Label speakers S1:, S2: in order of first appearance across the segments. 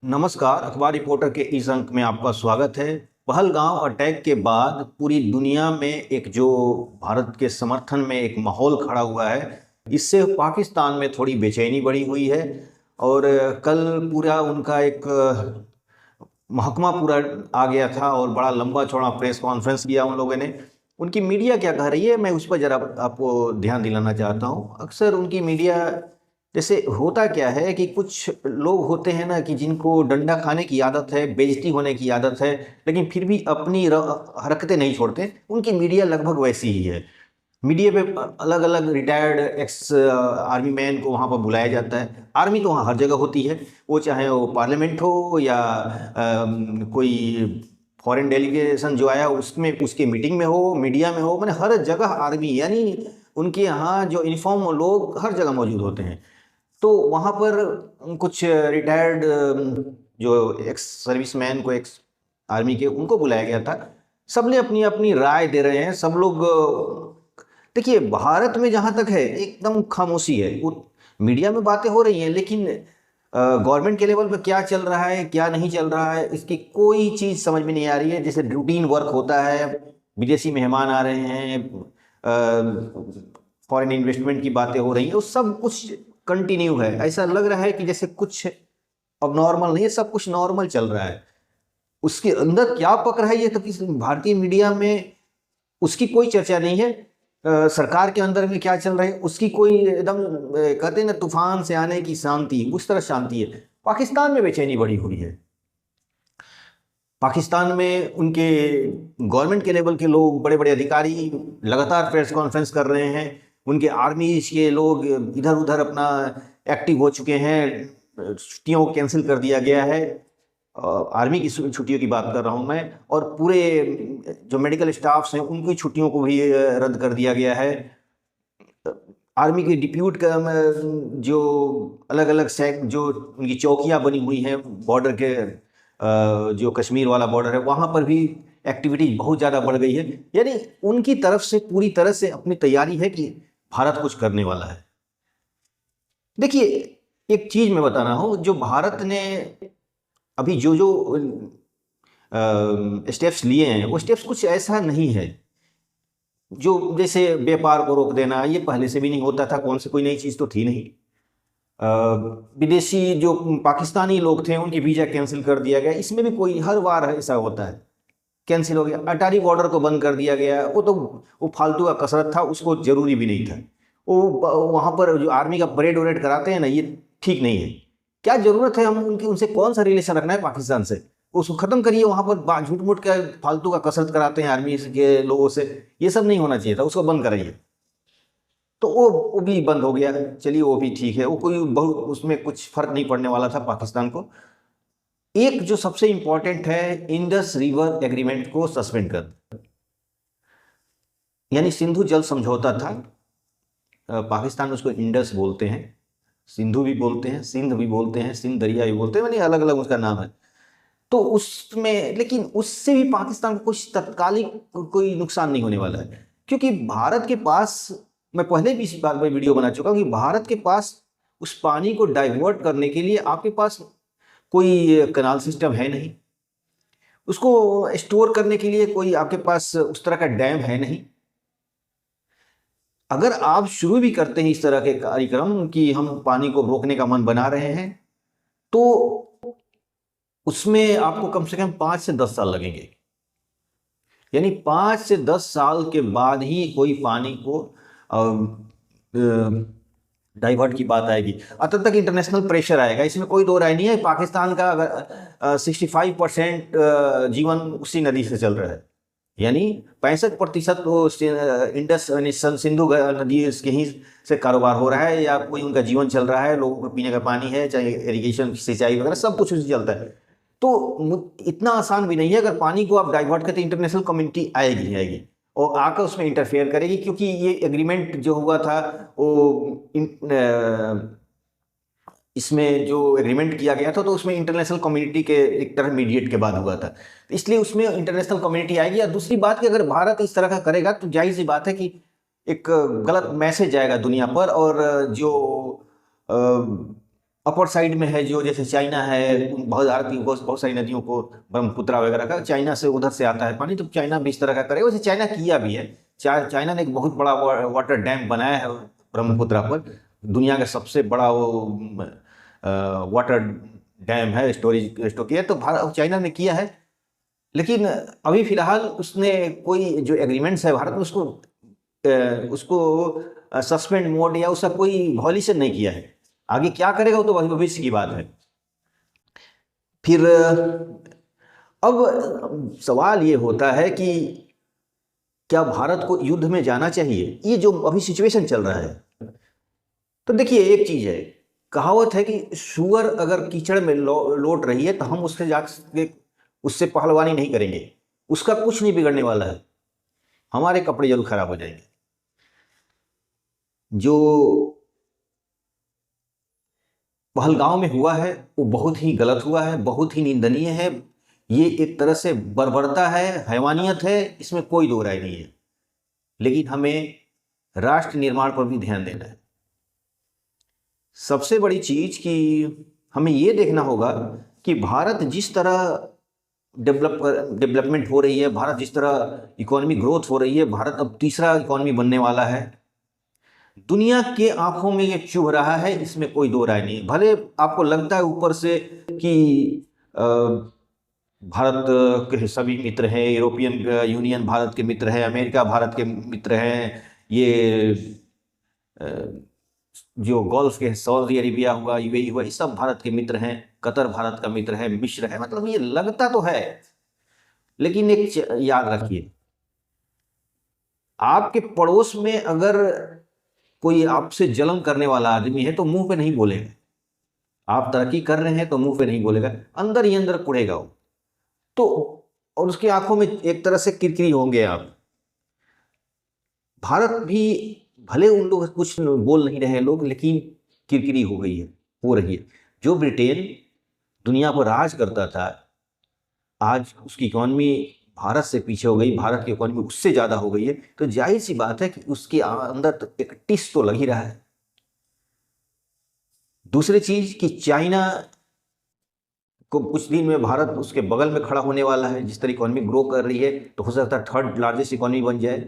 S1: नमस्कार, अखबार रिपोर्टर के इस अंक में आपका स्वागत है। पहलगाम अटैक के बाद पूरी दुनिया में एक जो भारत के समर्थन में एक माहौल खड़ा हुआ है, इससे पाकिस्तान में थोड़ी बेचैनी बढ़ी हुई है। और कल पूरा उनका एक महकमा पूरा आ गया था और बड़ा लंबा चौड़ा प्रेस कॉन्फ्रेंस किया उन लोगों ने। उनकी मीडिया क्या कह रही है, मैं उस पर ज़रा आपको ध्यान दिलाना चाहता हूँ। अक्सर उनकी मीडिया, जैसे होता क्या है कि कुछ लोग होते हैं ना कि जिनको डंडा खाने की आदत है, बेइज्जती होने की आदत है, लेकिन फिर भी अपनी हरकतें नहीं छोड़ते। उनकी मीडिया लगभग वैसी ही है। मीडिया पे अलग अलग रिटायर्ड एक्स आर्मी मैन को वहाँ पर बुलाया जाता है। आर्मी तो वहाँ हर जगह होती है, वो चाहे वो पार्लियामेंट हो या कोई फॉरेन डेलीगेशन जो आया उसमें उसके मीटिंग में हो, मीडिया में हो, मैंने हर जगह आर्मी, यानी उनके यहाँ जो यूनिफॉर्म लोग हर जगह मौजूद होते हैं। तो वहाँ पर कुछ रिटायर्ड जो एक्स सर्विसमैन को, एक्स आर्मी के, उनको बुलाया गया था। सबने अपनी अपनी राय दे रहे हैं। सब लोग देखिए, भारत में जहाँ तक है एकदम खामोशी है। मीडिया में बातें हो रही हैं, लेकिन गवर्नमेंट के लेवल पर क्या चल रहा है क्या नहीं चल रहा है इसकी कोई चीज़ समझ में नहीं आ रही है। जैसे रूटीन वर्क होता है, विदेशी मेहमान आ रहे हैं, फॉरेन इन्वेस्टमेंट की बातें हो रही हैं, वो सब कुछ कंटिन्यू है। ऐसा लग रहा है कि जैसे कुछ अब नॉर्मल नहीं है, सब कुछ नॉर्मल चल रहा है। उसके अंदर क्या पक रहा है ये तो किसी भारतीय मीडिया में उसकी कोई चर्चा नहीं है। सरकार के अंदर में क्या चल रहा है उसकी कोई एकदम कहते हैं ना, तूफान से आने की शांति, उस तरह शांति है। पाकिस्तान में बेचैनी बढ़ी हुई है। पाकिस्तान में उनके गवर्नमेंट के लेवल के लोग, बड़े बड़े अधिकारी लगातार प्रेस कॉन्फ्रेंस कर रहे हैं। उनके आर्मी के लोग इधर उधर अपना एक्टिव हो चुके हैं। छुट्टियों को कैंसिल कर दिया गया है। आर्मी की छुट्टियों की बात कर रहा हूँ मैं। और पूरे जो मेडिकल स्टाफ्स हैं उनकी छुट्टियों को भी रद्द कर दिया गया है। आर्मी की डिप्यूट का जो अलग अलग जो उनकी चौकियाँ बनी हुई हैं बॉर्डर के, जो कश्मीर वाला बॉर्डर है, वहाँ पर भी एक्टिविटीज बहुत ज़्यादा बढ़ गई है। यानी उनकी तरफ से पूरी तरह से अपनी तैयारी है कि भारत कुछ करने वाला है। देखिए, एक चीज़ मैं बता रहा हूँ, जो भारत ने अभी जो जो स्टेप्स लिए हैं, वो स्टेप्स कुछ ऐसा नहीं है जो जैसे व्यापार को रोक देना, ये पहले से भी नहीं होता था। कौन सी कोई नई चीज़ तो थी नहीं। विदेशी जो पाकिस्तानी लोग थे उनकी वीज़ा कैंसिल कर दिया गया, इसमें भी कोई हर बार ऐसा होता है, कैंसिल हो गया। अटारी बॉर्डर को बंद कर दिया गया, वो तो वो फालतू का कसरत था, उसको जरूरी भी नहीं था। वो वहाँ पर जो आर्मी का परेड वरेड कराते हैं ना, ये ठीक नहीं है। क्या जरूरत है, हम उनकी उनसे कौन सा रिलेशन रखना है पाकिस्तान से? उसको खत्म करिए। वहाँ पर झूठ मूठ का फालतू का कसरत कराते हैं आर्मी के लोगों से, ये सब नहीं होना चाहिए था, उसको बंद कराइए। तो वो भी बंद हो गया। चलिए, वो भी ठीक है, वो कोई बहुत उसमें कुछ फर्क नहीं पड़ने वाला था पाकिस्तान को। एक जो सबसे इंपॉर्टेंट है, इंडस रिवर एग्रीमेंट को सस्पेंड कर, यानी सिंधु जल समझौता था। पाकिस्तान में उसको इंडस बोलते हैं, सिंधु भी बोलते हैं, सिंध भी बोलते हैं, सिंध दरिया भी बोलते हैं, यानी अलग अलग उसका नाम है। तो उसमें, लेकिन उससे भी पाकिस्तान को कुछ तत्कालिक कोई नुकसान नहीं होने वाला है, क्योंकि भारत के पास, मैं पहले भी इस बात पर वीडियो बना चुका हूँ कि भारत के पास उस पानी को डाइवर्ट करने के लिए आपके पास कोई कैनाल सिस्टम है नहीं, उसको स्टोर करने के लिए कोई आपके पास उस तरह का डैम है नहीं। अगर आप शुरू भी करते हैं इस तरह के कार्यक्रम कि हम पानी को रोकने का मन बना रहे हैं, तो उसमें आपको कम से कम 5 से 10 साल लगेंगे। यानी 5 से 10 साल के बाद ही कोई पानी को डाइवर्ट की बात आएगी। तब तक इंटरनेशनल प्रेशर आएगा, इसमें कोई दो राय नहीं है। पाकिस्तान का अगर 65% जीवन उसी नदी से चल रहा है, यानी 65% तो इंडस यानी सिंधु नदी के ही से कारोबार हो रहा है, या कोई उनका जीवन चल रहा है। लोगों को पीने का पानी है, चाहे इरिगेशन सिंचाई वगैरह सब कुछ उसी चलता है। तो इतना आसान भी नहीं है। अगर पानी को आप डाइवर्ट करते, इंटरनेशनल कम्युनिटी आएगी आएगी और आकर उसमें इंटरफेयर करेगी, क्योंकि ये एग्रीमेंट जो हुआ था वो इसमें जो एग्रीमेंट किया गया था, तो उसमें इंटरनेशनल कम्युनिटी के एक तरह मीडिएट के बाद हुआ था, तो इसलिए उसमें इंटरनेशनल कम्युनिटी आएगी। और दूसरी बात कि अगर भारत इस तरह का करेगा तो जाहिर सी बात है कि एक गलत मैसेज जाएगा दुनिया पर। और जो अपर साइड में है जो जैसे चाइना है, बहुत सारी नदियों को, ब्रह्मपुत्रा वगैरह का, चाइना से उधर से आता है पानी, तो चाइना भी इस तरह का करे। वैसे चाइना किया भी है, चाइना ने एक बहुत बड़ा वाटर डैम बनाया है ब्रह्मपुत्रा पर, दुनिया का सबसे बड़ा वो वाटर डैम है, स्टोरेज स्टोर किया, तो भारत चाइना ने किया है। लेकिन अभी फिलहाल उसने कोई जो एग्रीमेंट्स है भारत में उसको सस्पेंड मोड या उसका कोई वॉल्यूशन नहीं किया है। आगे क्या करेगा वो तो भविष्य की बात है। फिर अब सवाल ये होता है कि क्या भारत को युद्ध में जाना चाहिए, ये जो अभी सिचुएशन चल रहा है। तो देखिए एक चीज है, कहावत है कि सुअर अगर कीचड़ में लौट रही है तो हम उससे जाके उससे पहलवानी नहीं करेंगे, उसका कुछ नहीं बिगड़ने वाला है, हमारे कपड़े जरूर खराब हो जाएंगे। जो पहलगांव में हुआ है वो बहुत ही गलत हुआ है, बहुत ही निंदनीय है। ये एक तरह से बर्बरता है, हैवानियत है, इसमें कोई दो राय नहीं है। लेकिन हमें राष्ट्र निर्माण पर भी ध्यान देना है। सबसे बड़ी चीज कि हमें ये देखना होगा कि भारत जिस तरह डेवलपमेंट हो रही है, भारत जिस तरह इकोनॉमी ग्रोथ हो रही है, भारत अब तीसरा इकोनॉमी बनने वाला है, दुनिया के आंखों में ये चुभ रहा है, इसमें कोई दो राय नहीं। भले आपको लगता है ऊपर से कि भारत के सभी मित्र हैं, यूरोपियन यूनियन भारत के मित्र है, अमेरिका भारत के मित्र हैं, ये जो गल्फ के सऊदी अरेबिया हुआ, यूएई हुआ, ये सब भारत के मित्र हैं, कतर भारत का मित्र है, मिस्र है, मतलब ये लगता तो है। लेकिन एक याद रखिए, आपके पड़ोस में अगर कोई आपसे जलन करने वाला आदमी है तो मुंह पे नहीं बोलेगा, आप तरक्की कर रहे हैं तो मुंह पे नहीं बोलेगा, अंदर ही अंदर कुड़ेगा वो तो, और उसकी आंखों में एक तरह से किरकिरी होंगे आप। भारत भी भले उन लोग कुछ बोल नहीं रहे लोग, लेकिन किरकिरी हो गई है, हो रही है। जो ब्रिटेन दुनिया पर राज करता था, आज उसकी इकोनॉमी भारत से पीछे हो गई, भारत की इकोनॉमी उससे ज्यादा हो गई है, तो जाहिर सी बात है कि उसके अंदर तो एक टिस तो लग ही रहा है। दूसरी चीज कि चाइना को कुछ दिन में भारत उसके बगल में खड़ा होने वाला है, जिस तरह इकोनॉमी ग्रो कर रही है तो हो सकता है थर्ड लार्जेस्ट इकोनॉमी बन जाए।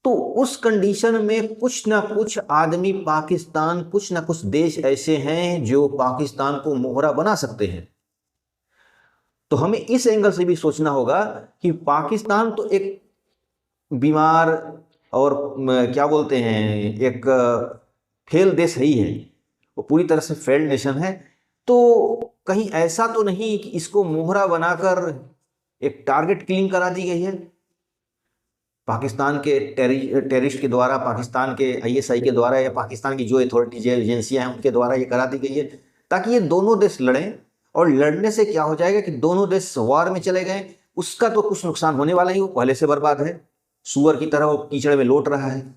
S1: तो उस कंडीशन में कुछ ना कुछ आदमी पाकिस्तान, कुछ ना कुछ देश ऐसे हैं जो पाकिस्तान को मोहरा बना सकते हैं। तो हमें इस एंगल से भी सोचना होगा कि पाकिस्तान तो एक बीमार और क्या बोलते हैं, एक फेल देश ही है, वो पूरी तरह से फेल्ड नेशन है। तो कहीं ऐसा तो नहीं कि इसको मोहरा बनाकर एक टारगेट किलिंग करा दी गई है पाकिस्तान के टेररिस्ट के द्वारा, पाकिस्तान के आईएसआई के द्वारा, या पाकिस्तान की जो अथॉरिटीज एजेंसियां हैं उनके द्वारा ये करा दी गई है, ताकि ये दोनों देश लड़ें। और लड़ने से क्या हो जाएगा कि दोनों देश वॉर में चले गए, उसका तो कुछ नुकसान होने वाला ही, वो पहले से बर्बाद है, सुअर की तरह वो कीचड़ में लौट रहा है,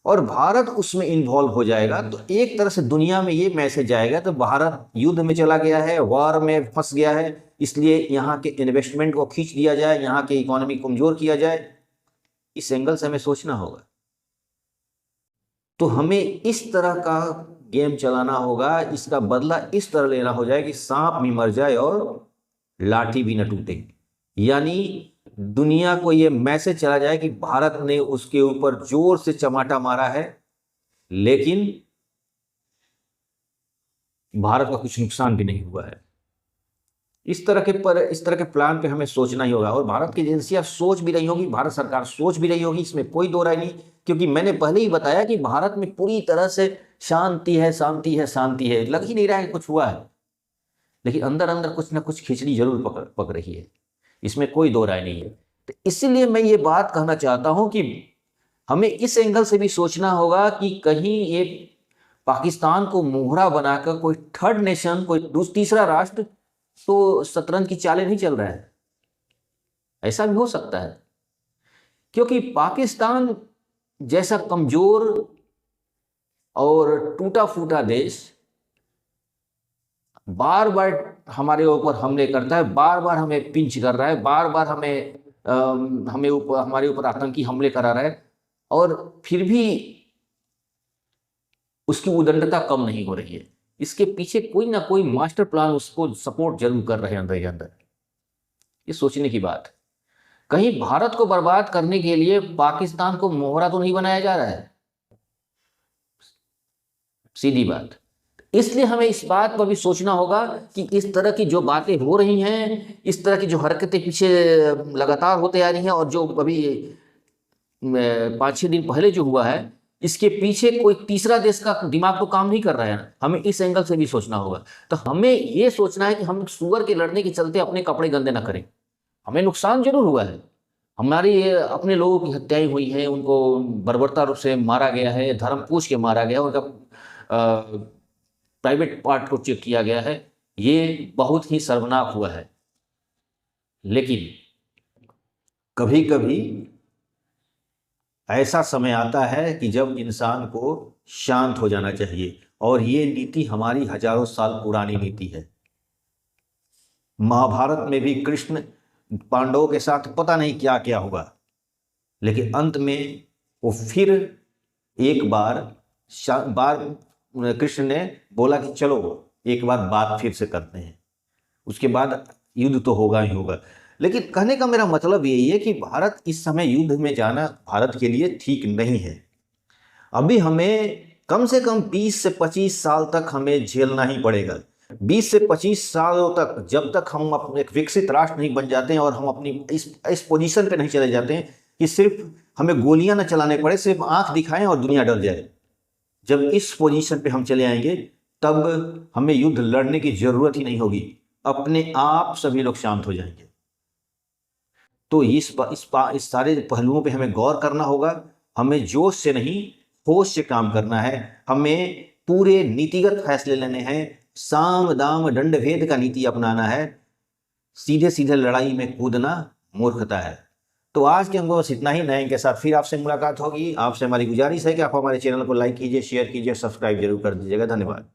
S1: और भारत उसमें इन्वॉल्व हो जाएगा। तो एक तरह से दुनिया में ये मैसेज आएगा तो भारत युद्ध में चला गया है, वॉर में फंस गया है, इसलिए यहाँ के इन्वेस्टमेंट को खींच दिया जाए, यहाँ की इकोनॉमी कमजोर किया जाए। इस एंगल से हमें सोचना होगा। तो हमें इस तरह का गेम चलाना होगा, इसका बदला इस तरह लेना हो जाए कि सांप भी मर जाए और लाठी भी न टूटे। यानी दुनिया को यह मैसेज चला जाए कि भारत ने उसके ऊपर जोर से चमाटा मारा है, लेकिन भारत का कुछ नुकसान भी नहीं हुआ है। इस तरह के प्लान पे हमें सोचना ही होगा, और भारत की एजेंसियां सोच भी रही होगी, भारत सरकार सोच भी रही होगी, इसमें कोई दो राय नहीं। क्योंकि मैंने पहले ही बताया कि भारत में पूरी तरह से शांति है, शांति है, शांति है, लग ही नहीं रहा है कुछ हुआ है, लेकिन अंदर अंदर कुछ ना कुछ खिचड़ी जरूर पक रही है, इसमें कोई दो राय नहीं है। तो इसीलिए मैं ये बात कहना चाहता हूं कि हमें इस एंगल से भी सोचना होगा कि कहीं ये पाकिस्तान को मोहरा बनाकर कोई थर्ड नेशन, कोई तीसरा राष्ट्र तो शतरंज की चालें नहीं चल रहा है, ऐसा भी हो सकता है। क्योंकि पाकिस्तान जैसा कमजोर और टूटा फूटा देश बार बार हमारे ऊपर हमले करता है, बार बार हमें पिंच कर रहा है, बार बार हमारे ऊपर आतंकी हमले करा रहा है, और फिर भी उसकी उदंडता कम नहीं हो रही है। इसके पीछे कोई ना कोई मास्टर प्लान उसको सपोर्ट जरूर कर रहे हैं अंदर ही अंदर। ये सोचने की बात है। कहीं भारत को बर्बाद करने के लिए पाकिस्तान को मोहरा तो नहीं बनाया जा रहा है, सीधी बात। इसलिए हमें इस बात पर भी सोचना होगा कि इस तरह की जो बातें हो रही हैं, इस तरह की जो हरकतें पीछे लगातार होते आ रही हैं, और जो अभी 5-6 दिन पहले जो हुआ है, इसके पीछे कोई तीसरा देश का दिमाग तो काम नहीं कर रहा है ना। हमें इस एंगल से भी सोचना होगा। तो हमें ये सोचना है कि हम सुअर के लड़ने के चलते अपने कपड़े गंदे ना करें। हमें नुकसान जरूर हुआ है, हमारी अपने लोगों की हत्याएं हुई हैं, उनको बर्बरता रूप से मारा गया है, धर्म पूछ के मारा गया, उनका प्राइवेट पार्ट को चेक किया गया है। ये बहुत ही शर्मनाक हुआ है। लेकिन कभी कभी ऐसा समय आता है कि जब इंसान को शांत हो जाना चाहिए, और ये नीति हमारी हजारों साल पुरानी नीति है। महाभारत में भी कृष्ण पांडवों के साथ पता नहीं क्या क्या हुआ, लेकिन अंत में वो फिर एक बार कृष्ण ने बोला कि चलो एक बार बात फिर से करते हैं, उसके बाद युद्ध तो होगा ही होगा। लेकिन कहने का मेरा मतलब यही है कि भारत इस समय युद्ध में जाना भारत के लिए ठीक नहीं है। अभी हमें कम से कम 20 से 25 साल तक हमें झेलना ही पड़ेगा। 20 से 25 सालों तक, जब तक हम अपने एक विकसित राष्ट्र नहीं बन जाते हैं, और हम अपनी इस पोजीशन पे नहीं चले जाते हैं कि सिर्फ हमें गोलियां न चलाने पड़े, सिर्फ आंख दिखाएं और दुनिया डर जाए। जब इस पोजीशन पे हम चले आएंगे, तब हमें युद्ध लड़ने की जरूरत ही नहीं होगी, अपने आप सभी लोग शांत हो जाएंगे। तो इस सारे पहलुओं पे हमें गौर करना होगा। हमें जोश से नहीं, होश से काम करना है। हमें पूरे नीतिगत फैसले लेने हैं, साम दाम दंड भेद का नीति अपनाना है। सीधे सीधे लड़ाई में कूदना मूर्खता है। तो आज के हमको बस इतना ही। नए के साथ फिर आपसे मुलाकात होगी। आपसे हमारी गुजारिश है कि आप हमारे चैनल को लाइक कीजिए, शेयर कीजिए, सब्सक्राइब जरूर कर दीजिएगा। धन्यवाद।